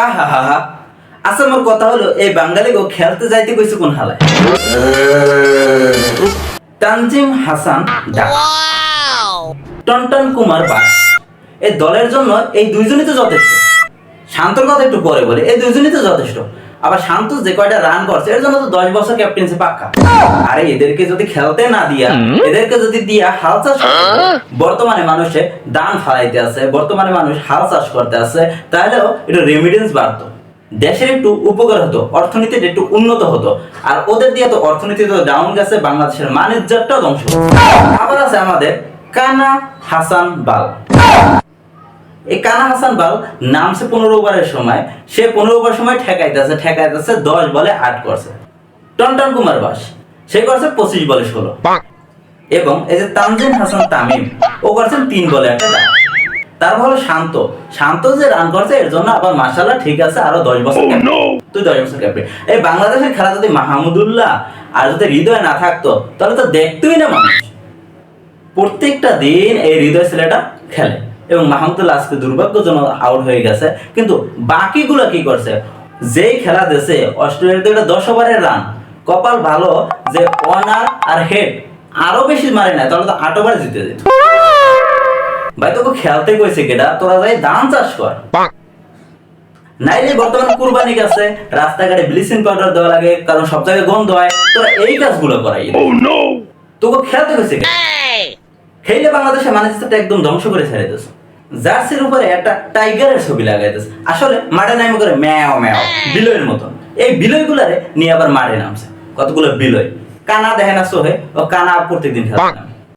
আহা হা হা। আচ্ছা মোর কথা হলো এই বাঙালি গো খেলতে যাইতে কইছে কোন হালায়? তানজিম হাসান ডাক, টনটন কুমার বাস। এই দলের জন্য এই দুইজনই তো যথেষ্ট। শান্তর কথা একটু পরে বলে, এই দুইজনই তো যথেষ্ট। আবার শান্ত যে কয়টা রান করছে এর জন্য তো 10 বছর ক্যাপ্টেন্সি পাক্কা। আরে এদেরকে যদি খেলতে না দিয়া, এদেরকে যদি দিয়া হাল চাষ করতে, বর্তমানে মানুষে দান ফালাইতে আছে, বর্তমানে মানুষ হাল চাষ করতে আছে, তাহলেও একটু রেমিডেন্স বাড়তো, দেশের একটু উপকার হতো, অর্থনীতিটা একটু উন্নত হতো। আর ওদের দিয়ে তো অর্থনীতি তো ডাউন গেছে, বাংলাদেশের বাণিজ্যটাও ধ্বংস হচ্ছে। আবার আছে আমাদের কানা হাসান বাল। এই কানা হাসান বাল নামছে 15 ওভারের সময়, সে 15 ওভার সময় ঠেকাইতেছে 10 বলে 8 করছে। টনটন কুমার বাস সে করছে 25 বলে 16। এবং এই যে তানজিম হাসান তামিম ও করছেন 3 বলে 1 ডাক। তারপর হলো শান্ত, শান্ত যে রান করছে এর জন্য আবার মাশাআল্লাহ ঠিক আছে, আরো 10 বছর তুই 10 বছর ক্যাপ্টেন। এই বাংলাদেশের খেলা যদি মাহমুদুল্লাহ আর যদি হৃদয় না থাকতো তাহলে তো দেখতোই না মানুষ। প্রত্যেকটা দিন এই হৃদয় ছেলেটা খেলে এবং মাহমুদুল্লাহ আজকে দুর্ভাগ্যজনক আউট হয়ে গেছে। কিন্তু বাকিগুলো কি করছে, যেই খেলা দেশে অস্ট্রেলিয়াতে এটা 10 ওভারের রান, কপাল ভালো যে অনার আর হেড আরো বেশি মারে না, তাহলে তো 8 ওভারে জিতে যেত। ভাই তোকে খেলতে কইছে কেডা, তোরা যাই ধান চাষ কর। নাইলে বর্তমানে কুরবানি গেছে, রাস্তাঘাটে ব্লিচিং পাউডার দেওয়া লাগে কারণ সব জায়গায় গন্ধ হয়, তোরা এই কাজগুলো করাই। তোকে খেলতে কইছে কেডা? খেলে বাংলাদেশের মানচিত্রটা একদম ধ্বংস করে ছেড়ে দিয়েছে। জার্সির উপরে একটা টাইগারের ছবি লাগাইতেছে, আসলে মাঠে নামে করে ম্যাও ম্যাও বিলয়ের মতন। এই বিলয়গুলারে নিয়ে আবার মাঠে নামছে কতগুলো বিলয়। কানা দেখে না সোহে, ও কানা প্রত্যেকদিন খেলতে নামে।